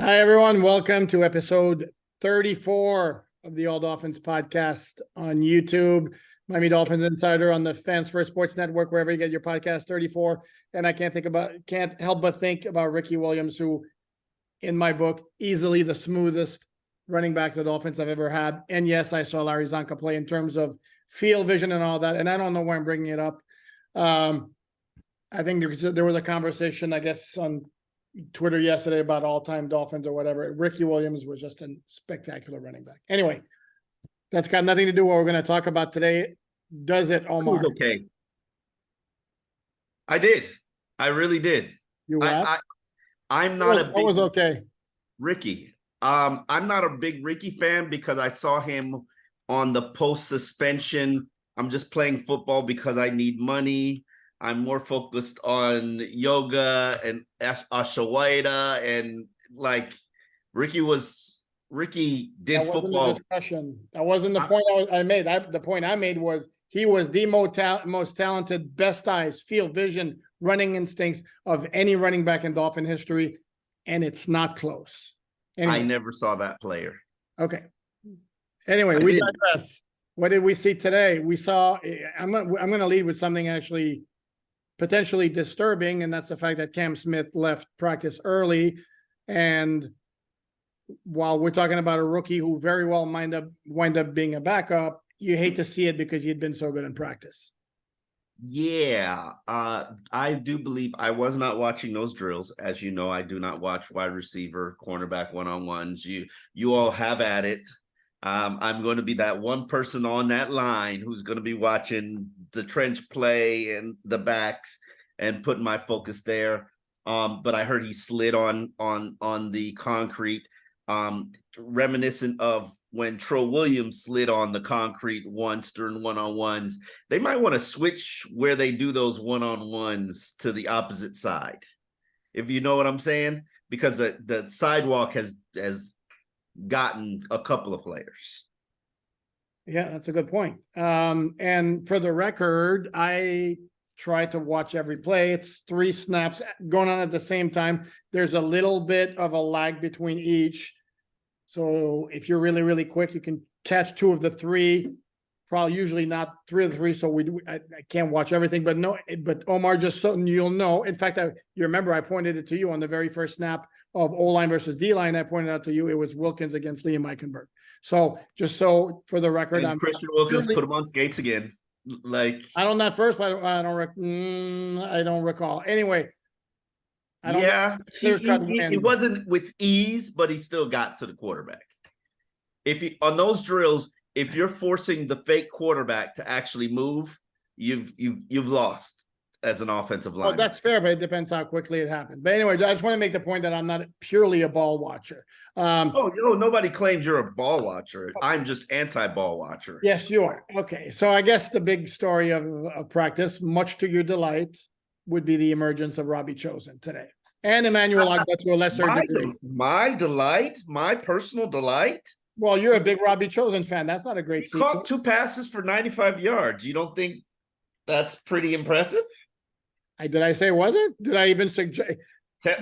Hi, everyone. Welcome to episode 34 of the All Dolphins podcast on YouTube. Miami Dolphins Insider on the Fans First Sports Network, wherever you get your podcast, 34. And I can't help but think about Ricky Williams, who, in my book, easily the smoothest running back the Dolphins have ever had. And yes, I saw Larry Zonka play in terms of field vision and all that. And I don't know why I'm bringing it up. I think there was a conversation, I guess, on Twitter yesterday about all-time Dolphins or whatever. Ricky Williams was just a spectacular running back. Anyway, that's got nothing to do with what we're going to talk about today. Does it, It Omar? was okay. I did. I really did. You what? I'm not a What big was okay? Ricky. I'm not a big Ricky fan because I saw him on the post suspension. I'm just playing football because I need money. I'm more focused on yoga and Ashawada and like Ricky did That wasn't the football. discussion. That wasn't the point I made. The point I made was he was the most talented, best eyes, field vision, running instincts of any running back in Dolphin history, and it's not close. Anyway. I never saw that player. Okay. Anyway, we digress. What did we see today? We saw. I'm going to lead with something actually potentially disturbing, and that's the fact that Cam Smith left practice early. And while we're talking about a rookie who very well wind up being a backup, you hate to see it because he'd been so good in practice. Yeah, I do believe I was not watching those drills. As you know, I do not watch wide receiver, cornerback one-on-ones. You all have at it. I'm going to be that one person on that line who's going to be watching the trench play and the backs and putting my focus there. But I heard he slid on the concrete, reminiscent of when Tro Williams slid on the concrete once during one-on-ones. They might want to switch where they do those one-on-ones to the opposite side, if you know what I'm saying, because the sidewalk has gotten a couple of players. Yeah, that's a good point. And for the record, I try to watch every play. It's 3 snaps going on at the same time. There's a little bit of a lag between each. So if you're really, really quick, you can catch 2 of the 3, probably usually not 3 of the 3. So I can't watch everything, but Omar, just so you'll know, in fact, you remember I pointed it to you on the very first snap of O-line versus D-line. I pointed out to you, it was Wilkins against Liam Eichenberg. So just so for the record, and Christian Wilkins put him on skates again. Like, I don't know that first, but I don't recall. Anyway, it wasn't with ease, but he still got to the quarterback. On those drills, if you're forcing the fake quarterback to actually move, you've lost as an offensive lineman. Oh, that's fair, but it depends how quickly it happened. But anyway, I just want to make the point that I'm not purely a ball watcher. Nobody claims you're a ball watcher. I'm just anti-ball watcher. Yes, you are. Okay, so I guess the big story of practice, much to your delight, would be the emergence of Robbie Chosen today. And Emmanuel Ogbah to a lesser degree. My personal delight. Well, you're a big Robbie Chosen fan. That's not a great sequel. Caught 2 passes for 95 yards. You don't think that's pretty impressive? Did I say was it? Did I even suggest?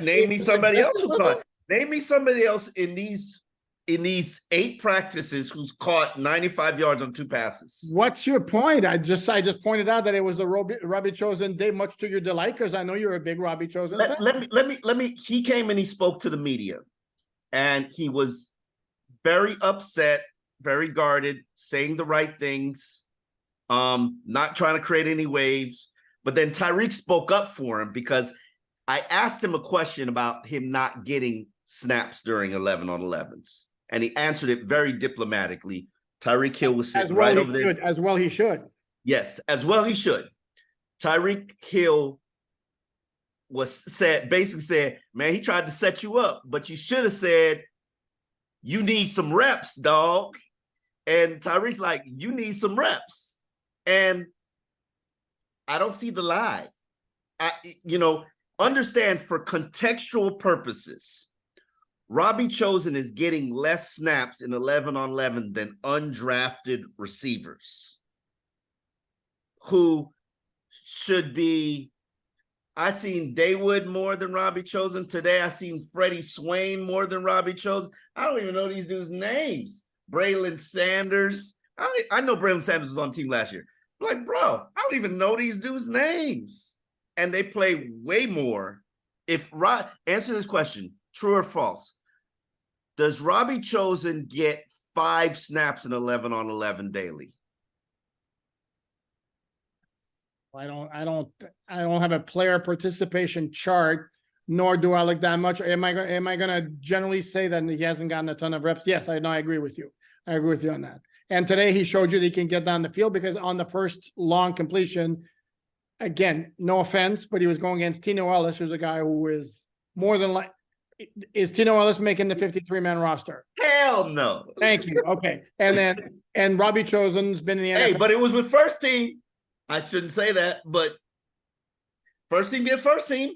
Name me somebody else who caught. Name me somebody else in these 8 practices who's caught 95 yards on 2 passes. What's your point? I just pointed out that it was a Robbie Chosen day, much to your delight, because I know you're a big Robbie Chosen fan. Let me. He came and he spoke to the media, and he was very upset, very guarded, saying the right things, not trying to create any waves. But then Tyreek spoke up for him because I asked him a question about him not getting snaps during 11-on-11s. And he answered it very diplomatically. Tyreek Hill was sitting right over there. As well he should. Yes, as well he should. Tyreek Hill basically said, man, he tried to set you up, but you should have said, you need some reps, dog. And Tyreek's like, you need some reps. And I don't see the lie. Understand, for contextual purposes, Robbie Chosen is getting less snaps in 11-on-11 than undrafted receivers who should be I seen Daywood more than Robbie Chosen. Today I seen Freddie Swain more than Robbie Chosen. I don't even know these dudes' names. Braylon Sanders. I know Braylon Sanders was on the team last year. I'm like, bro, I don't even know these dudes' names. And they play way more. Answer this question, true or false. Does Robbie Chosen get 5 snaps in 11 on 11 daily? I don't have a player participation chart, nor do I look that much. Am I going to generally say that he hasn't gotten a ton of reps? Yes, I agree with you. I agree with you on that. And today he showed you that he can get down the field, because on the first long completion, again, no offense, but he was going against Tino Ellis, who's a guy who is more than like. Is Tino Ellis making the 53-man roster? Hell no. Thank you. Okay. And Robbie Chosen's been in the NFL. Hey, but it was with first team. I shouldn't say that, but first team gets first team.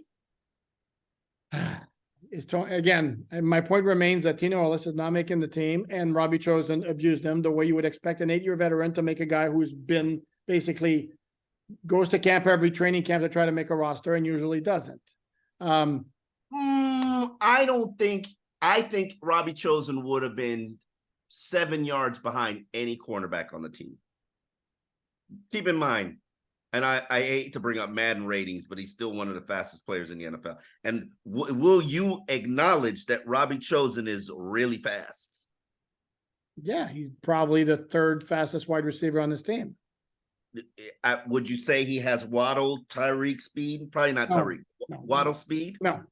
Again, my point remains that Tino Ellis is not making the team, and Robbie Chosen abused him the way you would expect an 8-year veteran to make a guy who's been basically goes to camp every training camp to try to make a roster and usually doesn't. I think Robbie Chosen would have been 7 yards behind any cornerback on the team. Keep in mind, and I hate to bring up Madden ratings, but he's still one of the fastest players in the NFL. And will you acknowledge that Robbie Chosen is really fast? Yeah, he's probably the 3rd fastest wide receiver on this team. Would you say he has Waddle, Tyreek speed? Probably not Tyreek. Waddle speed? No.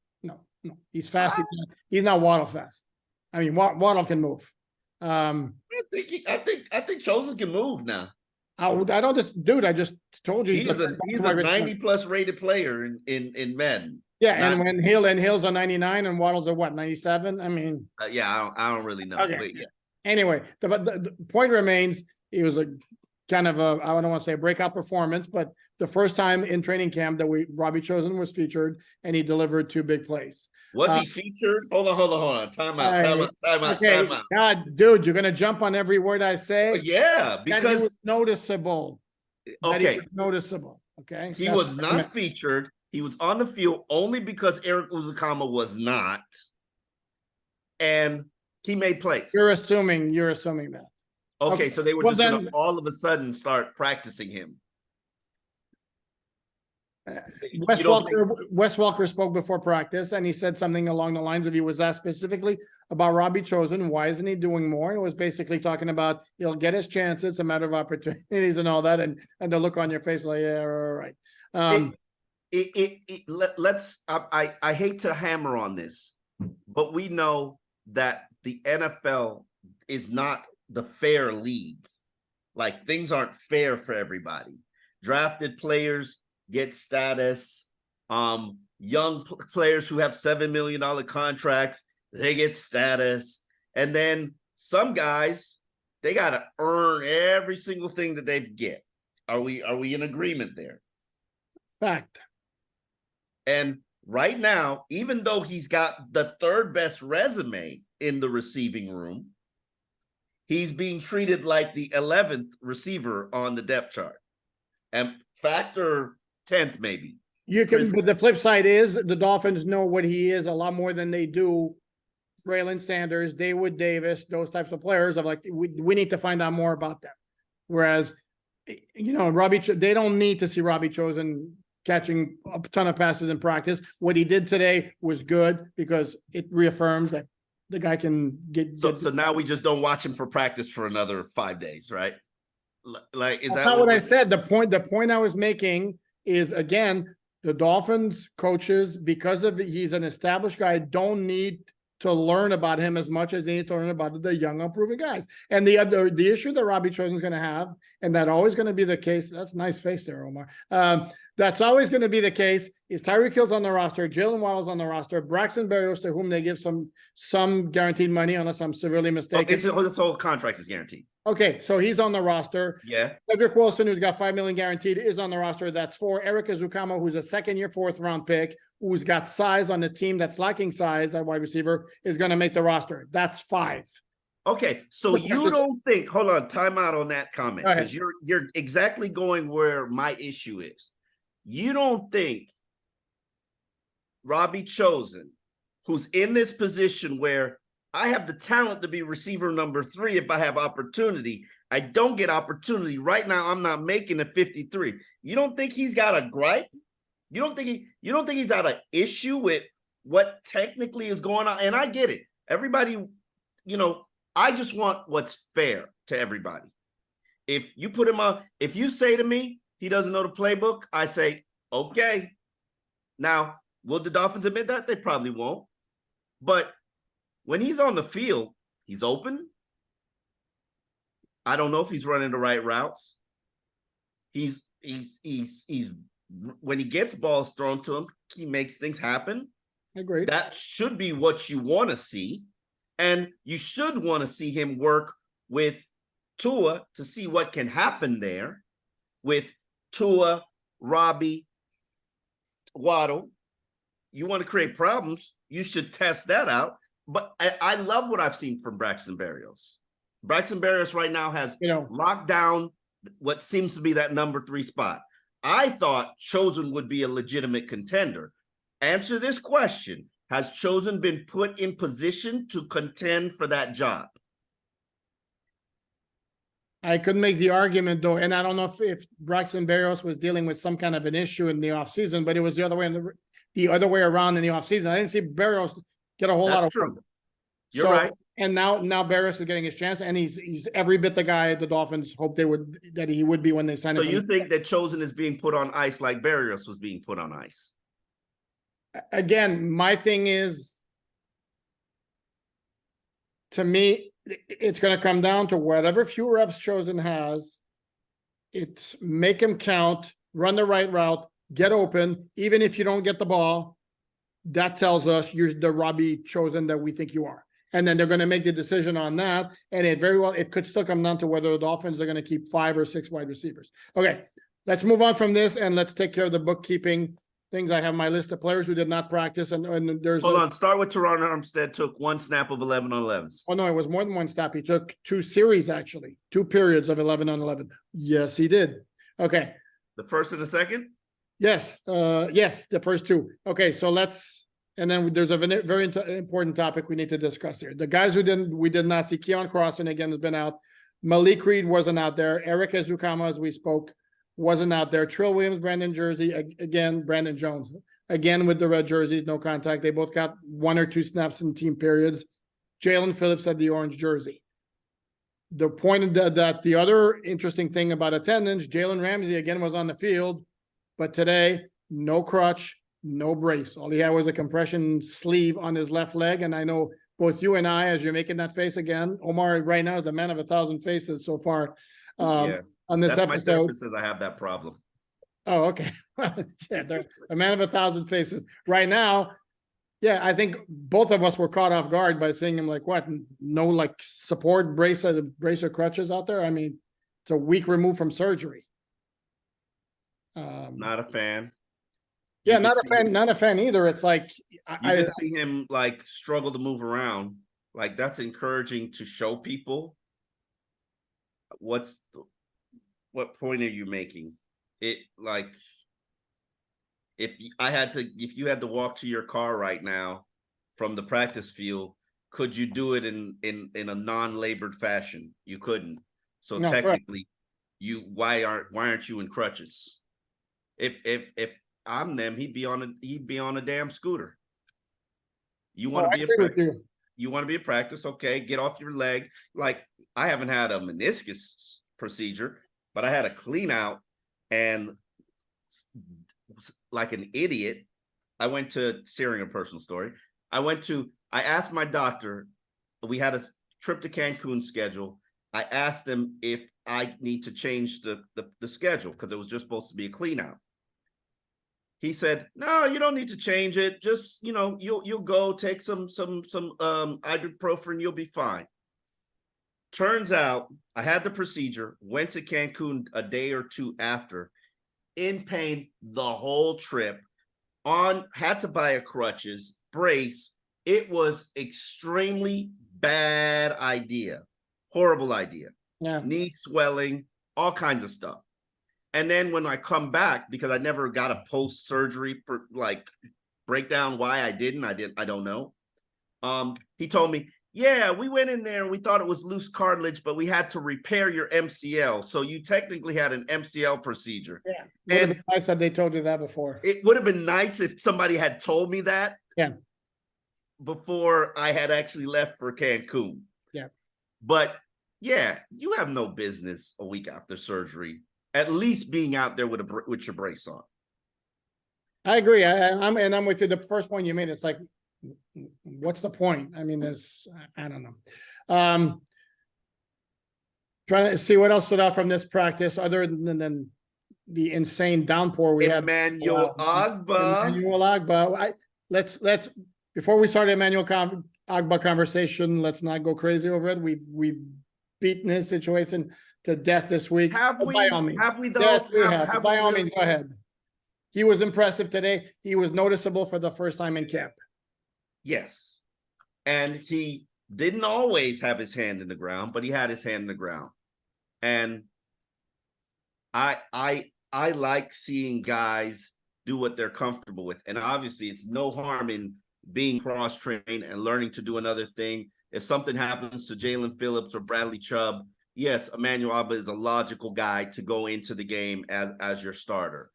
He's fast. He's not Waddle fast. I mean, Waddle can move. I think Chosen can move now. I just told you he's a 90+ rated player in Madden. Yeah, and when Hill's a 99 and Waddle's a what, 97? I mean, I don't really know. Okay. But yeah. Anyway, the point remains, it was a kind of I don't want to say a breakout performance, but the first time in training camp that Robbie Chosen was featured, and he delivered 2 big plays. Was he featured? Hold on. Time out. God, dude, you're gonna jump on every word I say. Yeah, because he was noticeable. Okay, noticeable. Okay, he was not featured. He was on the field only because Eric Uzukama was not, and he made plays. You're assuming that. Okay, so they were just going to all of a sudden start practicing him. Wes Welker spoke before practice, and he said something along the lines of, he was asked specifically about Robbie Chosen, why isn't he doing more? It was basically talking about he'll get his chance, it's a matter of opportunities and all that, and the look on your face like, yeah, all right. I hate to hammer on this, but we know that the NFL is not the fair league. Like, things aren't fair for everybody. Drafted players get status. Young players who have $7 million contracts, they get status. And then some guys, they got to earn every single thing that they get. Are we in agreement there? Fact. And right now, even though he's got the 3rd best resume in the receiving room, he's being treated like the 11th receiver on the depth chart, and factor 10th maybe. But the flip side is the Dolphins know what he is a lot more than they do Braylon Sanders, David Davis, those types of players. Of like, we need to find out more about them. Whereas, they don't need to see Robbie Chosen catching a ton of passes in practice. What he did today was good because it reaffirms that the guy can get. So now we just don't watch him for practice for another 5 days, right? Like, is that's that not what I said? The point I was making is, again, the Dolphins coaches, because he's an established guy, don't need to learn about him as much as they need to learn about the young, unproven guys. And the issue that Robbie Chosen is going to have, and that always going to be the case. That's a nice face there, Omar. That's always going to be the case. Is Tyreek Hill's on the roster, Jalen Waddle's on the roster, Braxton Berrios, to whom they give some guaranteed money, unless I'm severely mistaken. His whole contract is guaranteed. Okay, so he's on the roster. Yeah. Cedric Wilson, who's got $5 million guaranteed, is on the roster. That's 4. Eric Uzukama, who's a 2nd-year, 4th-round pick, who's got size on the team that's lacking size at wide receiver, is going to make the roster. That's 5. Okay, so you don't think? Hold on, time out on that comment, because you're exactly going where my issue is. You don't think Robbie Chosen, who's in this position where I have the talent to be receiver number 3 if I have opportunity. I don't get opportunity. Right now, I'm not making a 53. You don't think he's got a gripe? You don't think he's got an issue with what technically is going on? And I get it. Everybody, I just want what's fair to everybody. If you put him on, if you say to me he doesn't know the playbook, I say, okay. Now, will the Dolphins admit that? They probably won't. But when he's on the field, he's open. I don't know if he's running the right routes. He's when he gets balls thrown to him, he makes things happen. Agreed. That should be what you want to see. And you should want to see him work with Tua to see what can happen there with Tua, Robbie, Waddle. You want to create problems, you should test that out. But I love what I've seen from Braxton Berrios. Braxton Berrios right now has locked down what seems to be that number 3 spot. I thought Chosen would be a legitimate contender. Answer this question. Has Chosen been put in position to contend for that job? I could make the argument, though, and I don't know if Braxton Berrios was dealing with some kind of an issue in the offseason, but it was the other way around in the offseason. I didn't see Berrios get a whole lot of true. work. You're right. And now Berrios is getting his chance, and he's every bit the guy the Dolphins hoped that he would be when they signed him. So you think that Chosen is being put on ice like Berrios was being put on ice? Again, my thing is, to me, it's going to come down to whatever few reps Chosen has. It's make him count, run the right route, get open. Even if you don't get the ball, that tells us you're the Robbie Chosen that we think you are. And then they're going to make the decision on that. And it could still come down to whether the Dolphins are going to keep 5 or 6 wide receivers. Okay, let's move on from this and let's take care of the bookkeeping things. I have my list of players who did not practice, and there's hold on. Start with Teron Armstead. Took 1 snap of 11 on 11s. Oh no, it was more than 1 snap. He took 2 series, actually, 2 periods of 11 on 11. Yes, he did. Okay. The first and the second. Yes. Yes, the first 2. Okay, so and then there's a very important topic we need to discuss here. The guys we did not see. Keon Crossan again has been out. Malik Reed wasn't out there. Eric Ezukama, as we spoke, wasn't out there. Trill Williams, Brandon Jersey, again, Brandon Jones, again with the red jerseys, no contact. They both got 1 or 2 snaps in team periods. Jalen Phillips had the orange jersey. The point that the other interesting thing about attendance, Jalen Ramsey again was on the field, but today, no crutch, no brace. All he had was a compression sleeve on his left leg. And I know both you and I, as you're making that face again, Omar right now is the man of 1,000 faces so far. On this episode. My therapist says I have that problem. Oh, okay. Yeah, they're a man of 1,000 faces. Right now, yeah, I think both of us were caught off guard by seeing him like what? No like support brace or crutches out there. I mean, it's a week removed from surgery. Not a fan. Yeah, not a fan either. It's like I could see him like struggle to move around. Like that's encouraging to show people. What point are you making? It like if you had to walk to your car right now from the practice field, could you do it in a non-labored fashion? You couldn't. So no, technically, correct. Why aren't you in crutches? If I'm them, he'd be on a damn scooter. You want to be a practice? You want to be a practice? Okay, get off your leg. Like I haven't had a meniscus procedure, but I had a clean out, and like an idiot, I went to sharing a personal story. I asked my doctor. We had a trip to Cancun schedule. I asked him if I need to change the schedule because it was just supposed to be a clean out. He said, "No, you don't need to change it. Just, you'll go take some ibuprofen, you'll be fine." Turns out I had the procedure, went to Cancun a day or 2 after, in pain the whole trip, had to buy a crutches, brace. It was extremely bad idea. Horrible idea. Yeah. Knee swelling, all kinds of stuff. And then when I come back, because I never got a post-surgery break down why I didn't. I don't know. He told me, yeah, we went in there and we thought it was loose cartilage, but we had to repair your MCL. So you technically had an MCL procedure. Yeah. Would have been nice if they told you that before. It would have been nice if somebody had told me that. Yeah. Before I had actually left for Cancun. Yeah. But yeah, you have no business a week after surgery, at least being out there with your brace on. I agree. I'm with you. The first point you made, it's like, what's the point? I mean, I don't know. Trying to see what else stood out from this practice other than the insane downpour we had. Emmanuel Ogbah. Emmanuel Ogbah. Let's before we start Emmanuel Ogbah conversation, let's not go crazy over it. We've beaten his situation to death this week. Have we? By all means. Have we though? Yes, we have. By all really? means, go ahead. He was impressive today. He was noticeable for the first time in camp. Yes. And he didn't always have his hand in the ground, but he had his hand in the ground. And I like seeing guys do what they're comfortable with. And obviously it's no harm in being cross-trained and learning to do another thing. If something happens to Jalen Phillips or Bradley Chubb, yes, Emmanuel Ogbah is a logical guy to go into the game as your starter.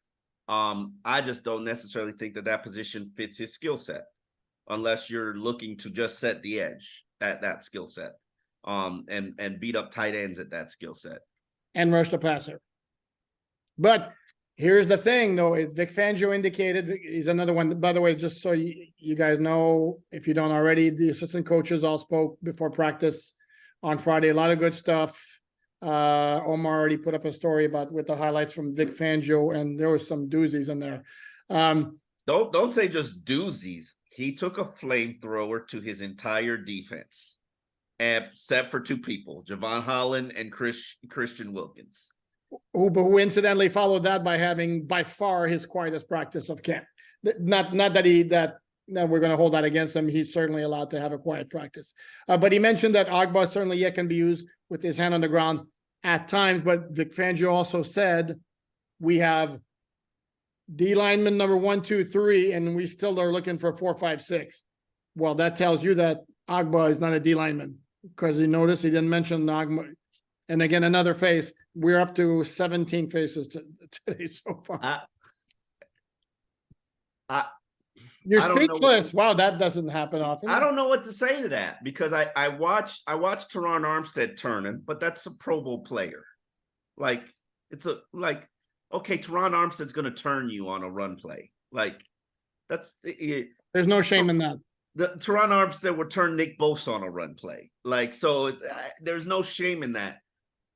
I just don't necessarily think that position fits his skill set, unless you're looking to just set the edge at that skill set, and beat up tight ends at that skill set. And rush the passer. But here's the thing, though, is Vic Fangio indicated, he's another one, by the way, just so you guys know, if you don't already, the assistant coaches all spoke before practice on Friday. A lot of good stuff. Omar already put up a story with the highlights from Vic Fangio, and there was some doozies in there. Don't say just doozies. He took a flamethrower to his entire defense, except for two people, Javon Holland and Christian Wilkins. Who incidentally followed that by having by far his quietest practice of camp. Not that we're going to hold that against him. He's certainly allowed to have a quiet practice. But he mentioned that Ogbah certainly yet can be used with his hand on the ground at times. But Vic Fangio also said we have D lineman number 1, 2, 3, and we still are looking for 4, 5, 6. Well, that tells you that Ogbah is not a D lineman, because you notice he didn't mention Ogbah. And again, another face. We're up to 17 faces today so far. You're speechless. Wow, that doesn't happen often. I don't know what to say to that, because I watched Teron Armstead turning, but that's a Pro Bowl player. Okay, Teron Armstead's going to turn you on a run play. Like, that's it. There's no shame in that. The Teron Armstead would turn Nick Bosa on a run play. Like, so there's no shame in that.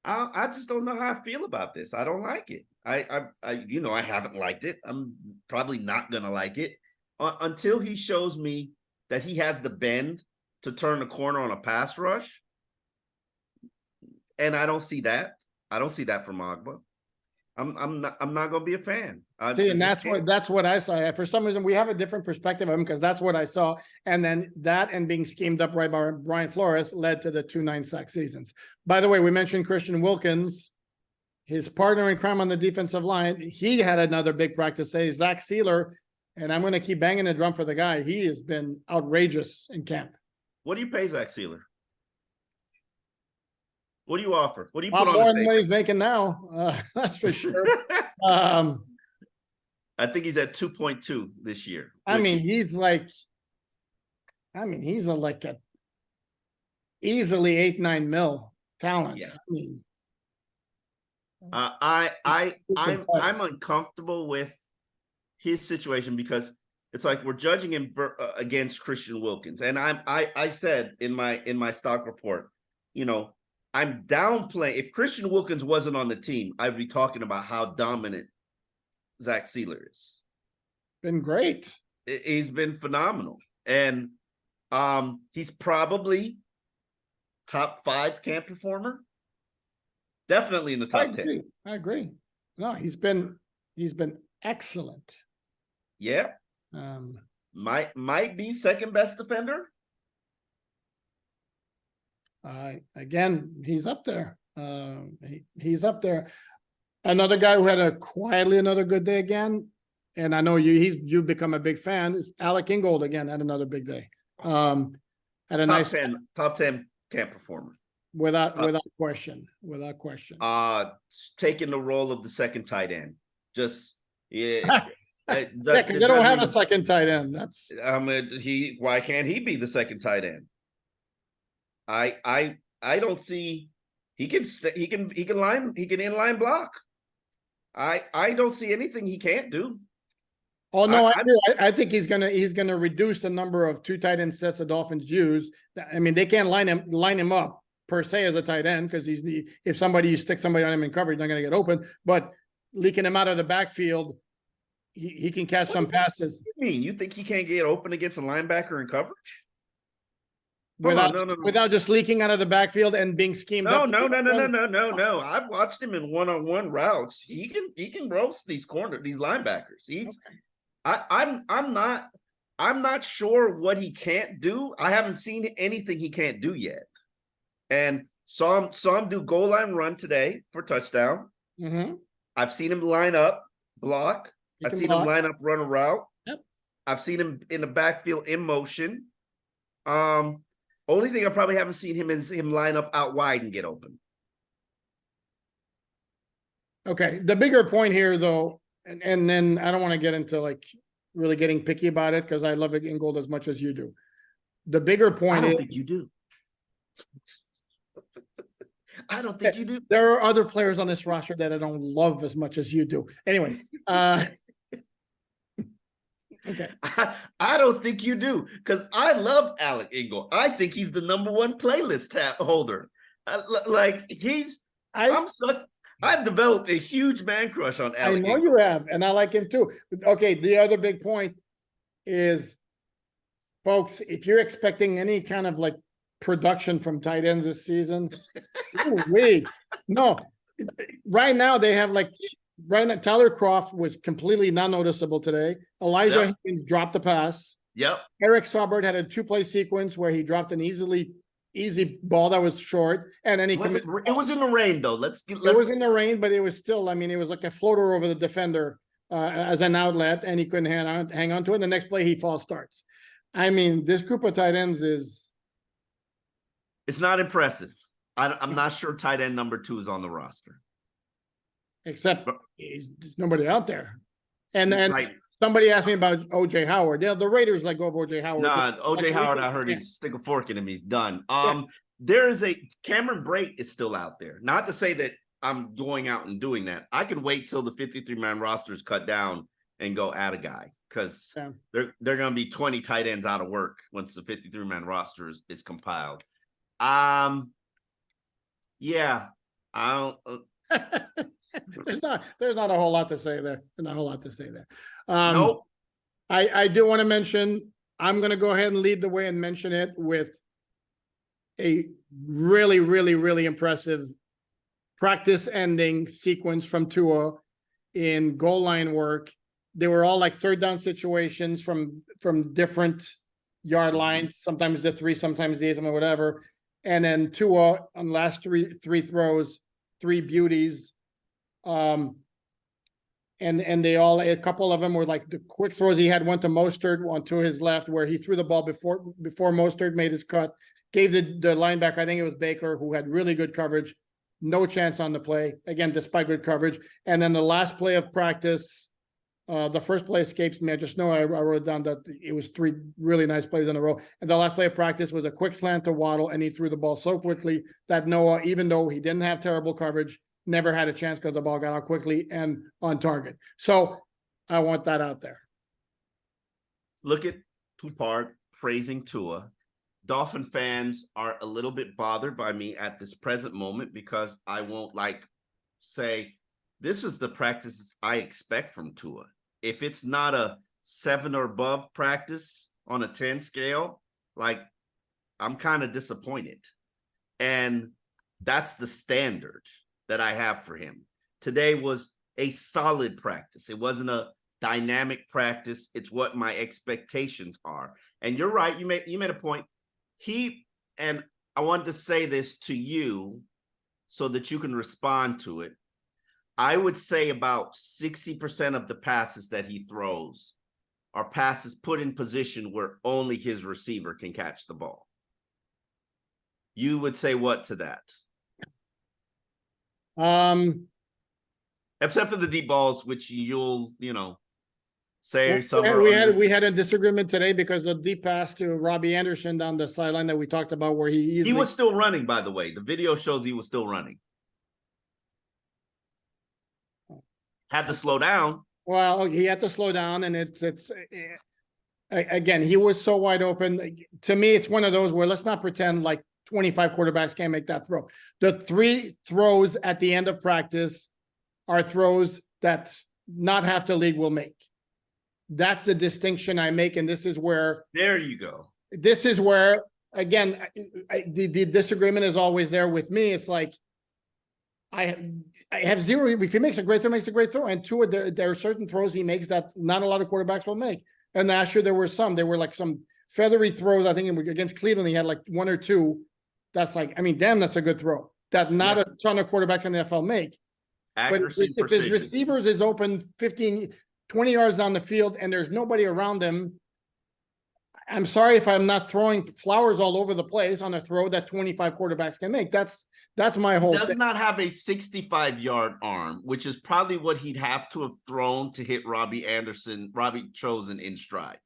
I just don't know how I feel about this. I don't like it. I haven't liked it. I'm probably not going to like it until he shows me that he has the bend to turn the corner on a pass rush. And I don't see that. I don't see that from Ogbah. I'm not going to be a fan. And that's what I saw. For some reason, we have a different perspective of him, because that's what I saw. And then that and being schemed up right by Brian Flores led to the 2 9-sack seasons. By the way, we mentioned Christian Wilkins, his partner in crime on the defensive line. He had another big practice day. Zach Sealer, and I'm going to keep banging the drum for the guy. He has been outrageous in camp. What do you pay Zach Sealer? What do you offer? What do you put on the more table? Than what he's making now. That's for sure. I think he's at 2.2 this year. He's like a easily 8-9 mil talent. Yeah. I'm uncomfortable with his situation, because it's like we're judging him against Christian Wilkins, and I said in my stock report, I'm downplaying. If Christian Wilkins wasn't on the team, I'd be talking about how dominant Zach Sealer is. Been great. He's been phenomenal. And he's probably top 5 camp performer. Definitely in the top 10. I agree. No, he's been excellent. Yeah. Might be second best defender. Again, he's up there. He's up there. Another guy who had another good day again, and I know you've become a big fan. Is Alec Ingold again had another big day. Had a nice top 10 camp performer. Without question. Taking the role of the second tight end. Just Because they don't have a second tight end. That's why can't he be the second tight end? I don't see he can inline block. I don't see anything he can't do. Oh no, I think he's gonna reduce the number of two tight end sets the Dolphins use. I mean, they can't line him up per se as a tight end because if you stick somebody on him in coverage, they're not gonna get open. But leaking him out of the backfield, he can catch some passes. What do you mean? You think he can't get open against a linebacker in coverage? Without just leaking out of the backfield and being schemed up. No. I've watched him in one-on-one routes. He can roast these linebackers. I'm not sure what he can't do. I haven't seen anything he can't do yet. And saw him do goal line run today for touchdown. Mm-hmm. I've seen him line up, block. I've seen him line up, run a route. Yep. I've seen him in the backfield in motion. Only thing I probably haven't seen him is him line up out wide and get open. Okay. The bigger point here, though, and then I don't want to get into like really getting picky about it because I love Ingold as much as you do. The bigger point I don't think you do. I don't think you do. There are other players on this roster that I don't love as much as you do. Anyway, okay. I don't think you do because I love Alec Ingold. I think he's the #1 playlist holder. I've developed a huge man crush on Alec. I know you have, and I like him too. Okay, the other big point is, folks, if you're expecting any kind of like production from tight ends this season, no. Right now they have Tyler Kroft was completely non-noticeable today. Elijah Higgins dropped the pass. Yep. Eric Saubert had a 2-play sequence where he dropped an easy ball that was short, and then it was in the rain though. It was in the rain, but it was still. I mean, it was like a floater over the defender as an outlet, and he couldn't hang on to it. And the next play, he false starts. I mean, this group of tight ends it's not impressive. I'm not sure tight end #2 is on the roster. Except there's nobody out there. And somebody asked me about O.J. Howard. The Raiders let go of O.J. Howard. Nah, O.J. Howard, I heard he's stick a fork in him. He's done. There is Cameron Brate is still out there. Not to say that I'm going out and doing that. I can wait till the 53-man roster is cut down and go add a guy because they're going to be 20 tight ends out of work once the 53-man roster is compiled. Yeah, I don't. There's not a whole lot to say there. Nope. I do want to mention, I'm going to go ahead and lead the way and mention it with a really, really, really impressive practice ending sequence from Tua in goal line work. They were all like third down situations from different yard lines, sometimes the 3, sometimes the 8, sometimes whatever. And then Tua on last three throws, 3 beauties. And they all, a couple of them were like the quick throws. He had one to Mostert, one to his left, where he threw the ball before Mostert made his cut, gave the linebacker, I think it was Baker, who had really good coverage, no chance on the play, again, despite good coverage. And then the last play of practice, the first play escapes me. I just know I wrote down that it was 3 really nice plays in a row. And the last play of practice was a quick slant to Waddle, and he threw the ball so quickly that Noah, even though he didn't have terrible coverage, never had a chance because the ball got out quickly and on target. So I want that out there. Look at Poupart praising Tua. Dolphin fans are a little bit bothered by me at this present moment because I won't say this is the practices I expect from Tua. If it's not a 7 or above practice on a 10 scale, I'm kind of disappointed. And that's the standard that I have for him. Today was a solid practice. It wasn't a dynamic practice. It's what my expectations are. And you're right. You made a point. And I wanted to say this to you so that you can respond to it. I would say about 60% of the passes that he throws are passes put in position where only his receiver can catch the ball. You would say what to that? Except for the deep balls, which you'll, say somewhere. We had a disagreement today because of the deep pass to Robbie Anderson down the sideline that we talked about, where he was still running. By the way, the video shows he was still running. Had to slow down. Well, he had to slow down, and again, he was so wide open. To me, it's one of those where let's not pretend like 25 quarterbacks can't make that throw. The 3 throws at the end of practice are throws that not half the league will make. That's the distinction I make, and this is where. There you go. This is where, again, the disagreement is always there with me. It's like, I have zero. If he makes a great throw, makes a great throw. And Tua, there are certain throws he makes that not a lot of quarterbacks will make. And last year there were some. There were like some feathery throws. I think against Cleveland he had like 1 or 2. That's like, I mean, damn, that's a good throw. That not a ton of quarterbacks in the NFL make. Accuracy, but if his receivers is open 15, 20 yards down the field and there's nobody around him, I'm sorry if I'm not throwing flowers all over the place on a throw that 25 quarterbacks can make. That's my whole thing. He does not have a 65-yard arm, which is probably what he'd have to have thrown to hit Robbie Chosen in stride.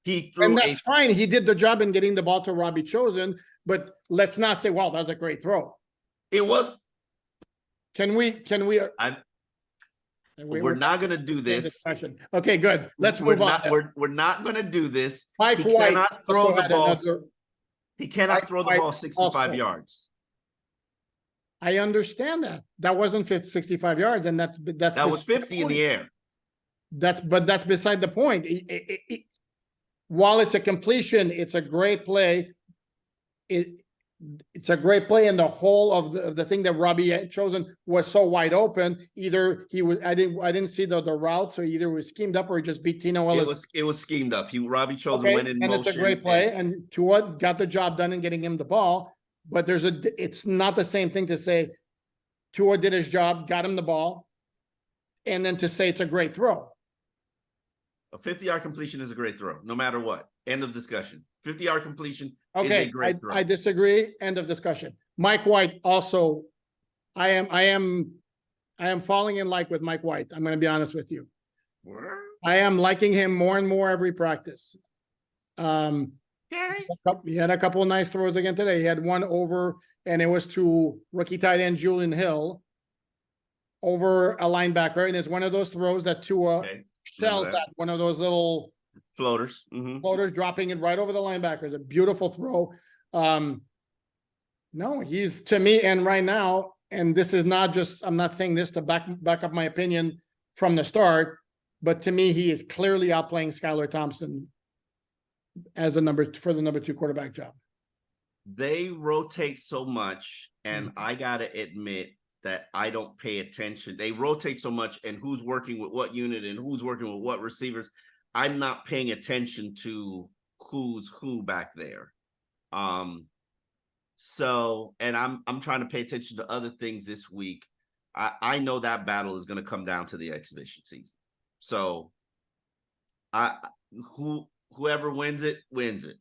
He threw, and that's fine. He did the job in getting the ball to Robbie Chosen, but let's not say, "Wow, that was a great throw." It was. Can we? We're not going to do this. Okay, good. Let's move on. We're not going to do this. Mike White cannot throw the ball. He cannot throw the ball 65 yards. I understand that. That wasn't 65 yards, and that was 50 in the air. That's beside the point. While it's a completion, it's a great play. It's a great play, and the whole of the thing that Robbie Chosen was so wide open. Either he was, I didn't see the route, so either it was schemed up or he just beat Tino Ellis. It was schemed up. Robbie Chosen went in motion. And it's a great play, and Tua got the job done in getting him the ball. But it's not the same thing to say Tua did his job, got him the ball, and then to say it's a great throw. A 50-yard completion is a great throw, no matter what. End of discussion. 50-yard completion is a great throw. I disagree. End of discussion. Mike White also, I am falling in like with Mike White. I'm going to be honest with you. What? I am liking him more and more every practice. He had a couple of nice throws again today. He had one over, and it was to rookie tight end Julian Hill over a linebacker, and it's one of those throws that Tua sells at, one of those little floaters, floaters, dropping it right over the linebacker. It's a beautiful throw. No, he's, to me, and right now, and this is not just, I'm not saying this to back up my opinion from the start, but to me, he is clearly outplaying Skylar Thompson as the number 2 quarterback job. They rotate so much, and I gotta admit that I don't pay attention. They rotate so much, and who's working with what unit and who's working with what receivers. I'm not paying attention to who's who back there. So, and I'm trying to pay attention to other things this week. I know that battle is going to come down to the exhibition season. So, whoever wins it, wins it.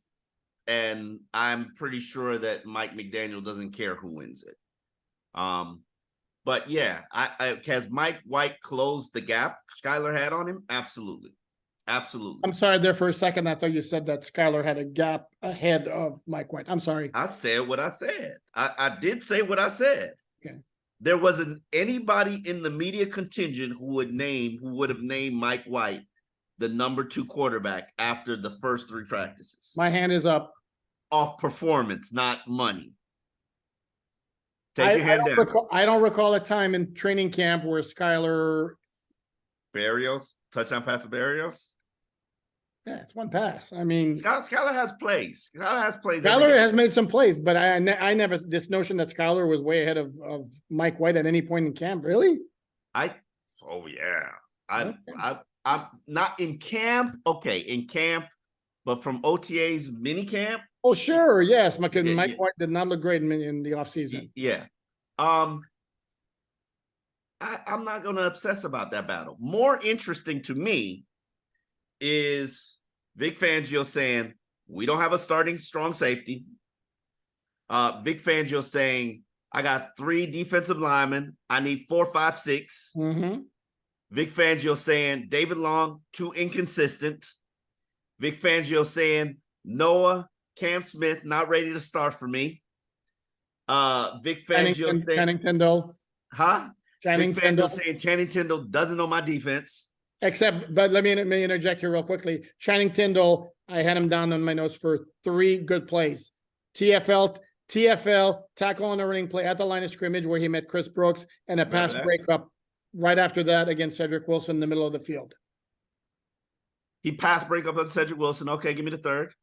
And I'm pretty sure that Mike McDaniel doesn't care who wins it. But yeah, has Mike White closed the gap Skylar had on him? Absolutely. Absolutely. I'm sorry there for a second. I thought you said that Skylar had a gap ahead of Mike White. I'm sorry. I said what I said. I did say what I said. Okay. There wasn't anybody in the media contingent who would have named Mike White the number 2 quarterback after the first 3 practices. My hand is up. Off performance, not money. Take your hand down. I don't recall a time in training camp where Skylar Berrios, touchdown pass to Berrios. Yeah, it's one pass. I mean, Skylar has plays. Skylar has made some plays, but I never, this notion that Skylar was way ahead of Mike White at any point in camp. Really? I'm not in camp. Okay, in camp, but from OTA's mini camp. Oh, sure. Yes. Mike White did not look great in the offseason. Yeah. I'm not going to obsess about that battle. More interesting to me is Vic Fangio saying, we don't have a starting strong safety. Vic Fangio saying, I got 3 defensive linemen. I need 4, 5, 6. Mm-hmm. Vic Fangio saying, David Long, too inconsistent. Vic Fangio saying, Noah, Cam Smith, not ready to start for me. Vic Fangio saying, Channing Tindall. huh? Channing Vic Tindall. Fangio saying Channing Tindall doesn't know my defense. Except, but let me interject here real quickly. Channing Tindall, I had him down on my notes for 3 good plays. TFL, tackle on the running play at the line of scrimmage where he met Chris Brooks, and a pass breakup right after that against Cedric Wilson in the middle of the field. He passed breakup on Cedric Wilson. Okay, give me the third.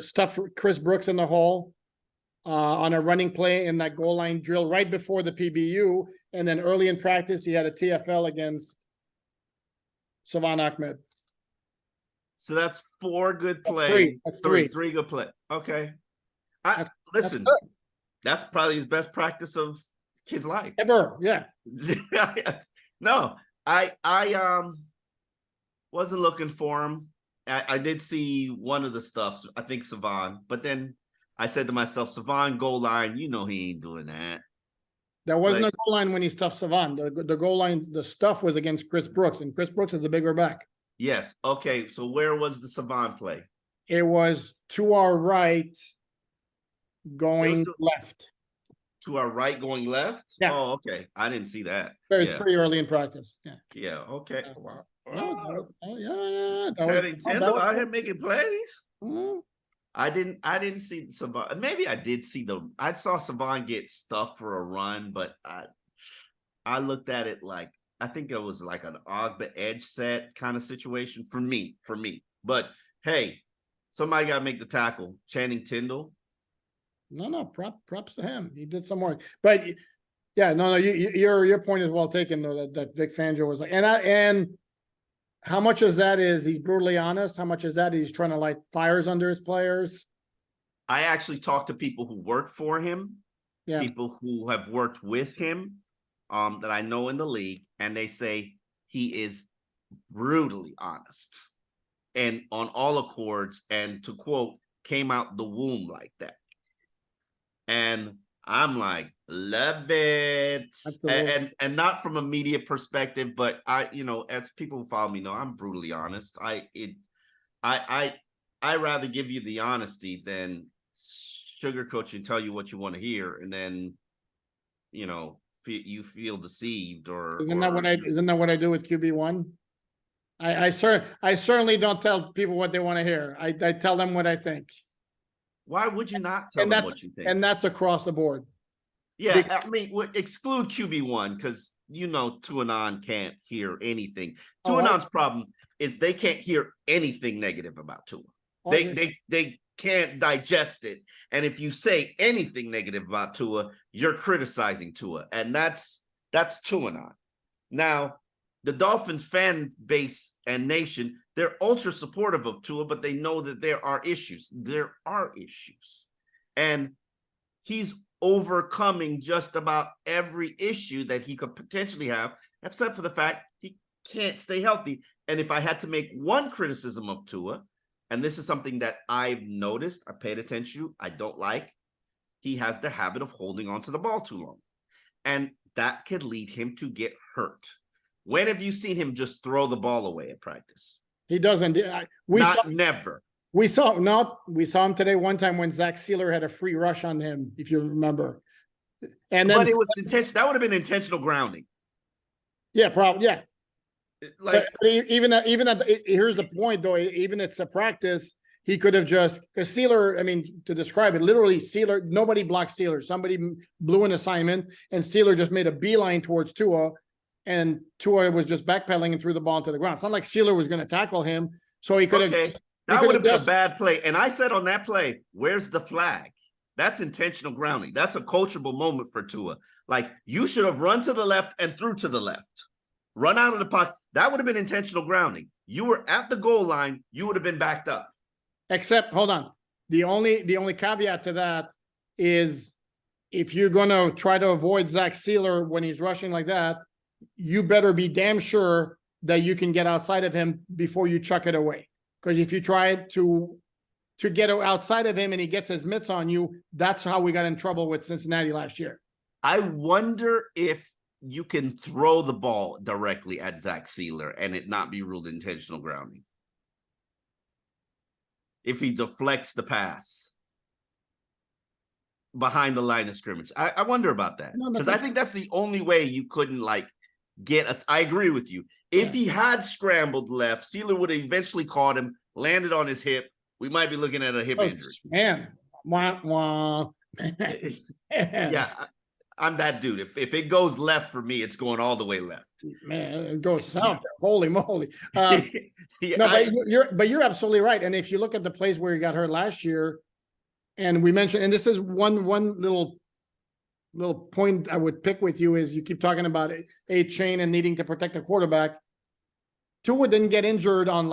Stuff Chris Brooks in the hole on a running play in that goal line drill right before the PBU. And then early in practice, he had a TFL against Savon Ahmed. So that's 4 good plays. That's 3. 3 good plays. Okay. Listen, that's probably his best practice of his life. Ever, yeah. No, I wasn't looking for him. I did see one of the stuffs, I think Savon, but then I said to myself, Savon goal line, he ain't doing that. There wasn't a goal line when he stuffed Savon. The goal line, the stuff was against Chris Brooks, and Chris Brooks is a bigger back. Yes. Okay. So where was the Savon play? It was to our right, going left. To our right, going left? Yeah. Oh, okay. I didn't see that. It's pretty early in practice. Yeah. Yeah. Okay. Wow. Channing Tindall out here making plays. Mm-hmm. I didn't see Savon. Maybe I did see I saw Savon get stuffed for a run, but I looked at it like, I think it was like an Ogbah edge set kind of situation for me. But hey, somebody got to make the tackle. Channing Tindall. No, props to him. He did some work. But yeah, no, your point is well taken though, that Vic Fangio was like, and how much is that is he's brutally honest? How much is that he's trying to light fires under his players? I actually talked to people who work for him, people who have worked with him, that I know in the league, and they say he is brutally honest and on all accords, and to quote, came out the womb like that. And I'm like, love it. And not from a media perspective, but I, as people who follow me know, I'm brutally honest. I rather give you the honesty than sugarcoat you and tell you what you want to hear, and then, you feel deceived or isn't that what I do with QB1? I certainly don't tell people what they want to hear. I tell them what I think. Why would you not tell them what you think? And that's across the board. Yeah, I mean, exclude QB1 because Tuanon can't hear anything. Tuanon's problem is they can't hear anything negative about Tua. They can't digest it. And if you say anything negative about Tua, you're criticizing Tua. And that's Tuanon. Now, the Dolphins fan base and nation, they're ultra supportive of Tua, but they know that there are issues. There are issues. And he's overcoming just about every issue that he could potentially have, except for the fact he can't stay healthy. And if I had to make one criticism of Tua, and this is something that I've noticed, I paid attention to, I don't like, he has the habit of holding onto the ball too long. And that could lead him to get hurt. When have you seen him just throw the ball away at practice? He doesn't. Never. We saw him today one time when Zach Sealer had a free rush on him, if you remember. And then, but it was intentional. That would have been intentional grounding. Yeah, probably. Yeah. Like even here's the point though. Even it's a practice, he could have just because Sealer. I mean, to describe it, literally Sealer. Nobody blocked Sealer. Somebody blew an assignment, and Sealer just made a beeline towards Tua, and Tua was just backpedaling and threw the ball into the ground. It's not like Sealer was going to tackle him, so he could have. Okay. That would have been a bad play. And I said on that play, where's the flag? That's intentional grounding. That's a coachable moment for Tua. Like, you should have run to the left and threw to the left. Run out of the pocket. That would have been intentional grounding. You were at the goal line. You would have been backed up. Except, hold on. The only caveat to that is if you're going to try to avoid Zach Sealer when he's rushing like that, you better be damn sure that you can get outside of him before you chuck it away. Because if you try to get outside of him and he gets his mitts on you, that's how we got in trouble with Cincinnati last year. I wonder if you can throw the ball directly at Zach Sealer and it not be ruled intentional grounding. If he deflects the pass behind the line of scrimmage. I wonder about that. Because I think that's the only way you couldn't get us. I agree with you. If he had scrambled left, Sealer would have eventually caught him, landed on his hip. We might be looking at a hip injury. Man. Wah, wah. Yeah, I'm that dude. If it goes left for me, it's going all the way left. Man, it goes south. Holy moly. But you're absolutely right. And if you look at the plays where he got hurt last year, and we mentioned, and this is one little point I would pick with you, is you keep talking about a chain and needing to protect the quarterback. Tua didn't get injured on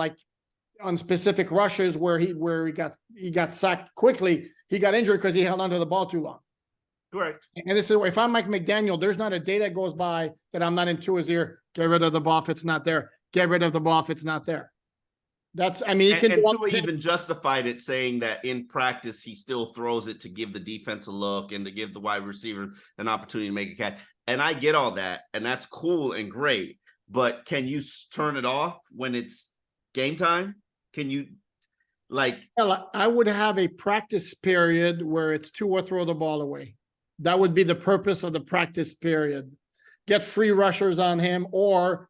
specific rushes where he got sacked quickly. He got injured because he held onto the ball too long. Correct. And this is, if I'm Mike McDaniel, there's not a day that goes by that I'm not in Tua's ear. Get rid of the ball if it's not there. Get rid of the ball if it's not there. That's, I mean, and Tua even justified it, saying that in practice he still throws it to give the defense a look and to give the wide receiver an opportunity to make a catch. And I get all that, and that's cool and great. But can you turn it off when it's game time? Can you, Well, I would have a practice period where it's Tua throw the ball away. That would be the purpose of the practice period. Get free rushers on him, or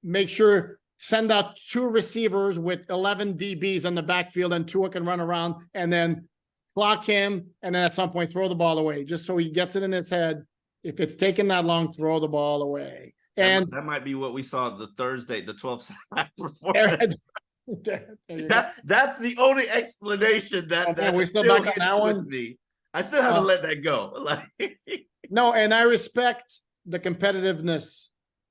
make sure send out 2 receivers with 11 DBs in the backfield, and Tua can run around and then block him, and then at some point throw the ball away, just so he gets it in his head. If it's taking that long, throw the ball away. And that might be what we saw the Thursday, the 12th performance. That's the only explanation that we still still back on hits that with one? me. I still haven't let that go. No, and I respect the competitiveness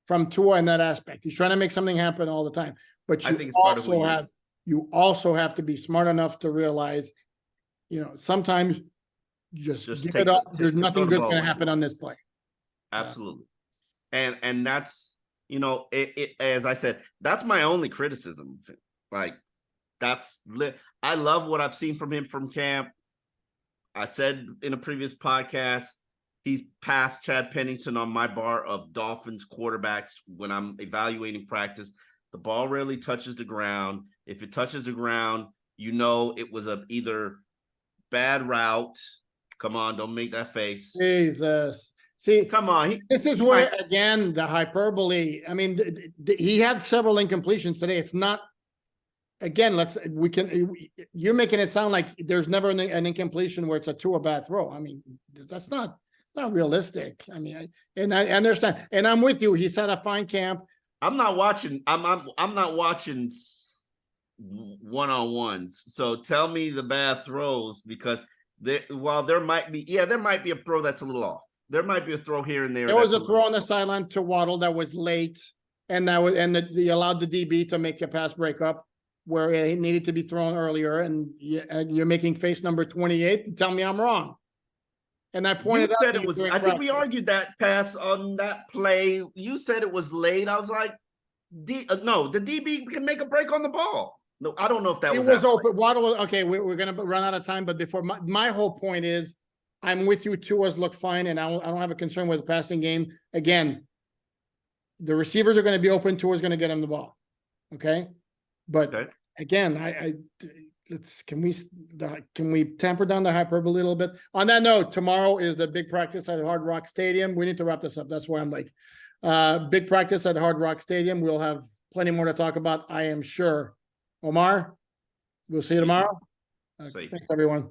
from Tua in that aspect. He's trying to make something happen all the time. But I think it's part of who he is. You also have to be smart enough to realize, sometimes just give it up. There's nothing good going to happen on this play. Absolutely. And that's, as I said, that's my only criticism. I love what I've seen from him from camp. I said in a previous podcast, he's passed Chad Pennington on my bar of Dolphins quarterbacks when I'm evaluating practice. The ball rarely touches the ground. If it touches the ground, it was either bad route. Come on, don't make that face. Jesus. See, come on. This is where, again, the hyperbole. I mean, he had several incompletions today. It's not, again, you're making it sound like there's never an incompletion where it's a bad throw. I mean, that's not realistic. I mean, I understand, and I'm with you. He's had a fine camp. I'm not watching one-on-ones. So tell me the bad throws, because there might be a throw that's a little off. There might be a throw here and there. There was a throw on the sideline to Waddle that was late, and they allowed the DB to make a pass breakup where it needed to be thrown earlier. And you're making face number 28. Tell me I'm wrong. And I pointed out. Said it was. I think we argued that pass on that play. You said it was late. I was like, no, the DB can make a break on the ball. No, I don't know if that was. It was open. Waddle. Okay, we're going to run out of time. But before my whole point is, I'm with you. Tua's look fine, and I don't have a concern with the passing game. Again, the receivers are going to be open. Tua's going to get him the ball. Okay, but again, can we tamper down the hyperbole a little bit? On that note, tomorrow is the big practice at Hard Rock Stadium. We need to wrap this up. That's why I'm like, big practice at Hard Rock Stadium. We'll have plenty more to talk about, I am sure. Omar, we'll see you tomorrow. Thanks, everyone.